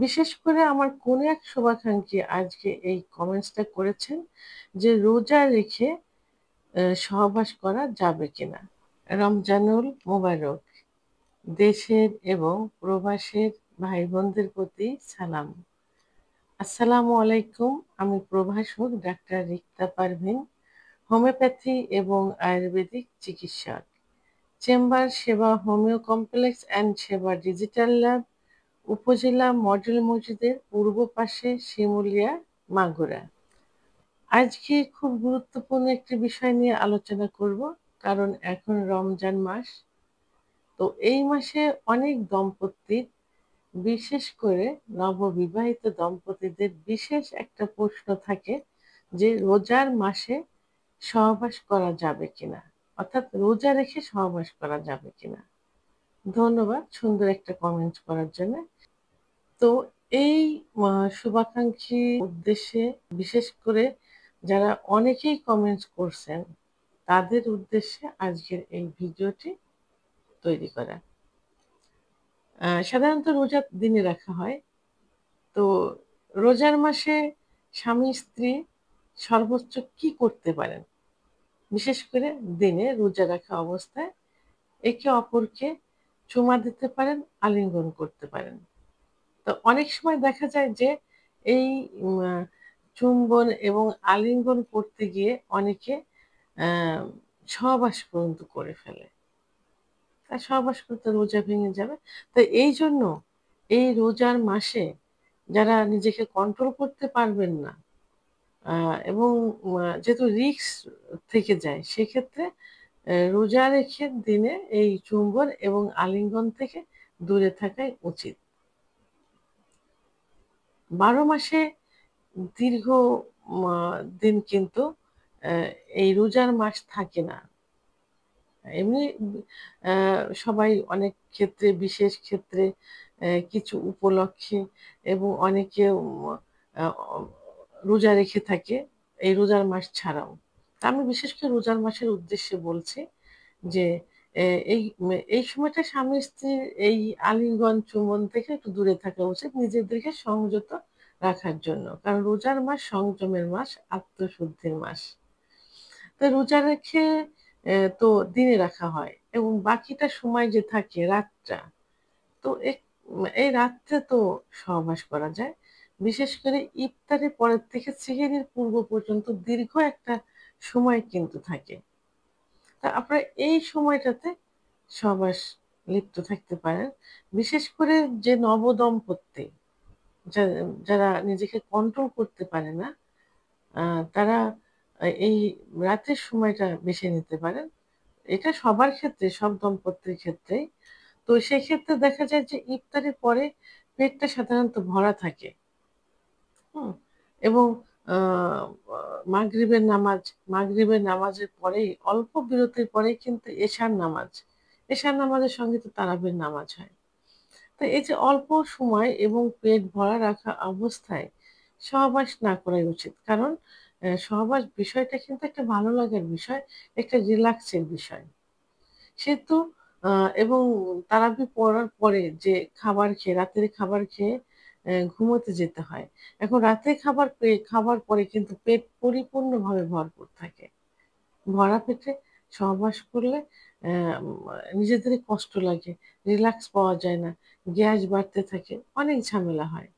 বিশেষ করে আমার কোনো এক শুভাকাঙ্ক্ষী আজকে এই কমেন্টসটা করেছেন যে রোজা রেখে সহবাস করা যাবে কিনা। রমজানুল মোবারক। দেশের এবং প্রবাসের ভাই বোনদের প্রতি সালাম। আসসালামু আলাইকুম। আমি প্রভাষক ডাক্তার রিক্তা পারভীন, হোমিওপ্যাথি এবং আয়ুর্বেদিক চিকিৎসক। চেম্বার সেবা হোমিও কমপ্লেক্স অ্যান্ড সেবা ডিজিটাল ল্যাব, উপজেলা মডেল মসজিদের পূর্ব পাশে, শিমুলিয়া, মাগুরা। আজকে খুব গুরুত্বপূর্ণ একটি বিষয় নিয়ে আলোচনা করব, কারণ এখন রমজান মাস। তো এই মাসে অনেক দম্পতির, বিশেষ করে নববিবাহিত দম্পতিদের বিশেষ একটা প্রশ্ন থাকে যে রোজার মাসে সহবাস করা যাবে কিনা, অর্থাৎ রোজা রেখে সহবাস করা যাবে কিনা। ধন্যবাদ সুন্দর একটা কমেন্ট করার জন্য। তো এই শুভাকাঙ্ক্ষী উদ্দেশ্যে, বিশেষ করে যারা অনেকেই কমেন্টস করছেন, তাদের উদ্দেশ্যে আজকের এই ভিডিওটি তৈরি করা। সাধারণত রোজা দিনে রাখা হয়। তো রোজার মাসে স্বামী স্ত্রী সর্বোচ্চ কি করতে পারেন? বিশেষ করে দিনে রোজা রাখা অবস্থায় একে অপরকে চুমা দিতে পারেন, আলিঙ্গন করতে পারেন। তো অনেক সময় দেখা যায় যে এই উম আ চুম্বন এবং আলিঙ্গন করতে গিয়ে অনেকে আ সহবাস পর্যন্ত করে ফেলে। আর সহবাস করতে রোজা ভেঙে যাবে। তো এইজন্য এই রোজার মাসে যারা নিজেকে কন্ট্রোল করতে পারবেন না, আ এবং যেহেতু রিস্ক থেকে যায়, সেক্ষেত্রে রোজা রেখে দিনে এই চুম্বন এবং আলিঙ্গন থেকে দূরে থাকাই উচিত। ১২ মাসে দীর্ঘ মা দিন কিন্তু অ্যা এই রোজার মাস থাকে না। এমনি সবাই অনেক ক্ষেত্রে, বিশেষ ক্ষেত্রে, কিছু উপলক্ষে এবং অনেকে আ অ রোজা রেখে থাকে এই রোজার মাস ছাড়াও। তা আমি বিশেষ করে রোজার মাসের উদ্দেশ্যে বলছি যে এ এই এই সময়টা স্বামী-স্ত্রীর এই আলিঙ্গন চুম্বন থেকে একটু দূরে থাকা উচিত, নিজেদেরকে সংযত রাখার জন্য। কারণ রোজার মাস সংযমের মাস, আত্মশুদ্ধির মাস। তো রোজা রেখে তো দিনে রাখা হয় এবং বাকিটা সময় যে থাকে রাতটা, তো এই রাত্রে তো সহবাস করা যায়। বিশেষ করে ইফতারের পরের থেকে সেহরির পূর্ব পর্যন্ত দীর্ঘ একটা সময় কিন্তু থাকে। তা আপনারা এই সময়টাতে সহবাস লিপ্ত থাকতে পারেন। বিশেষ করে যে নবদম্পতি, যা যারা নিজেকে কন্ট্রোল করতে পারে না, আ তারা এই রাতের সময়টা বেছে নিতে পারেন। এটা সবার ক্ষেত্রে, সব দম্পতির ক্ষেত্রেই। তো সেক্ষেত্রে দেখা যায় যে ইফতারের পরে পেটটা সাধারণত ভরা থাকে। হুম? এবং আ আ মাগরিবের নামাজের পরেই, অল্প বিরতির পরেই কিন্তু এশার নামাজ। এশার নামাজের সঙ্গে তো তারাবির নামাজ হয়। তো এই যে অল্প সময় এবং পেট ভরা রাখা অবস্থায় সহবাস না করাই উচিত। কারণ সহবাস বিষয়টা কিন্তু একটা ভালো লাগার বিষয়, একটা রিল্যাক্সের বিষয়। সেহেতু আ এবং তারাবি পড়ার পরে যে রাতের খাবার খেয়ে ঘুমোতে যেতে হয়। এখন রাতের খাবার পরে কিন্তু পেট পরিপূর্ণভাবে ভরপুর থাকে। ভরা পেটে সহবাস করলে নিজেদেরই কষ্ট লাগে, রিল্যাক্স পাওয়া যায় না, গ্যাস বাড়তে থাকে, অনেক ঝামেলা হয়।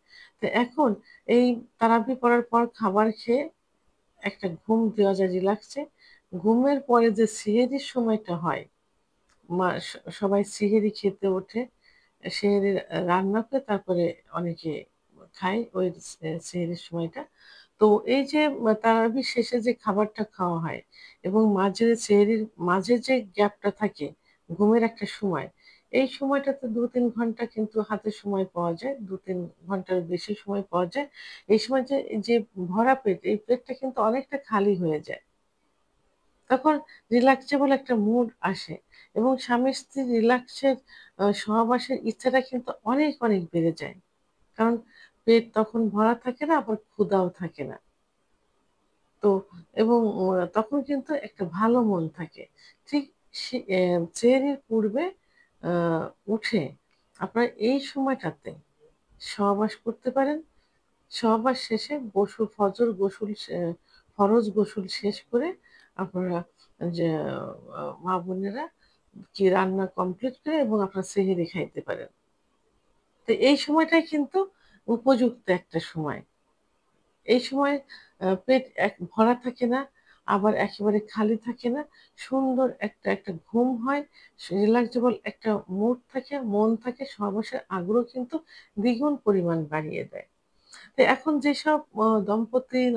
তো এখন এই তারাবি পড়ার পর খাবার খেয়ে একটা ঘুম দেওয়া যায় রিল্যাক্সে। ঘুমের পরে যে সেহরির সময়টা হয়, মা স সবাই সিহেরি খেতে ওঠে। সেহেরি রান্না করে তারপরে অনেকে খায় ওই সেহেরির সময়টা। তো এই যে তারাবির শেষে যে খাবারটা খাওয়া হয় এবং সেহরির মাঝে যে গ্যাপটা থাকে, ঘুমের একটা সময়, এই সময়টাতে ২-৩ ঘন্টা কিন্তু হাতে সময় পাওয়া যায়। ২-৩ ঘন্টার বেশি সময় পাওয়া যায়। এই সময় যে ভরা পেট, এই পেটটা কিন্তু অনেকটা খালি হয়ে যায়। তখন রিল্যাক্সেবল একটা মুড আসে এবং স্বামী-স্ত্রীর সহবাসের ইচ্ছাটা কিন্তু অনেক, অনেক বেড়ে যায়। কারণ পেট তখন ভরা থাকে না, আবার ক্ষুধাও থাকে না। তো এবং তখন কিন্তু একটা ভালো মন থাকে। ঠিক সেহরির পূর্বে আ উঠে আপনার এই সময়টাতে সহবাস করতে পারেন। সহবাস শেষে ফরজ গোসল শেষ করে আপনারা যে মা বোনেরা কি রান্না কমপ্লিট করে এবং আপনারা সেহরি খাইতে পারেন। তো এই সময়টাই কিন্তু উপযুক্ত একটা সময়। এই সময় পেট ভরা থাকে না, আবার একেবারে খালি থাকে না। সুন্দর একটা ঘুম হয়, রিল্যাক্সেবল একটা মুড থাকে, মন থাকে, সহবাসের আগ্রহ কিন্তু দ্বিগুণ পরিমাণ বাড়িয়ে দেয়। তো এখন যেসব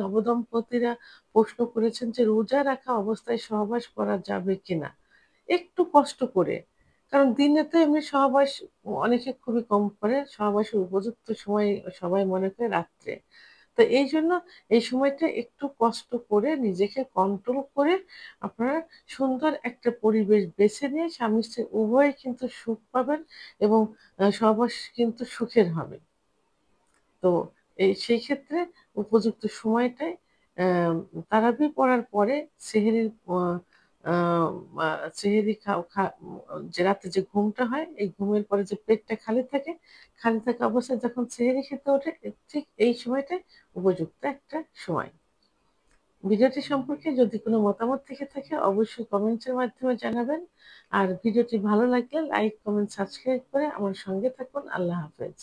নবদম্পতিরা প্রশ্ন করেছেন যে রোজা রাখা অবস্থায় সহবাস করা যাবে কিনা? একটু কষ্ট করে। কারণ দিনে তো এমনি সহবাস অনেকে খুবই কম করে। সহবাসের উপযুক্ত সময় সবাই মনে করে রাত্রে। তো এইজন্য এই সময়টা একটু কষ্ট করে নিজেকে কন্ট্রোল করে আপনারা সুন্দর একটা পরিবেশ বেছে নিয়ে স্বামী-স্ত্রী উভয়ে কিন্তু সুখ পাবেন এবং সহবাস কিন্তু সুখের হবে। তো সেই ক্ষেত্রে উপযুক্ত সময়টায় তারাবি পড়ার পরে সেহরির আ মা সেহরি খাও খা যে রাতে যে ঘুমটা হয়, এই ঘুমের পরে যে পেটটা খালি থাকে, খালি থাকা অবস্থায় যখন সেহরি খেতে ওঠে, ঠিক এই সময়টাই উপযুক্ত একটা সময়। ভিডিওটি সম্পর্কে যদি কোনো মতামত থেকে থাকে অবশ্যই কমেন্টসের মাধ্যমে জানাবেন। আর ভিডিওটি ভালো লাগলে লাইক, কমেন্ট, সাবস্ক্রাইব করে আমার সঙ্গে থাকুন। আল্লাহ হাফেজ।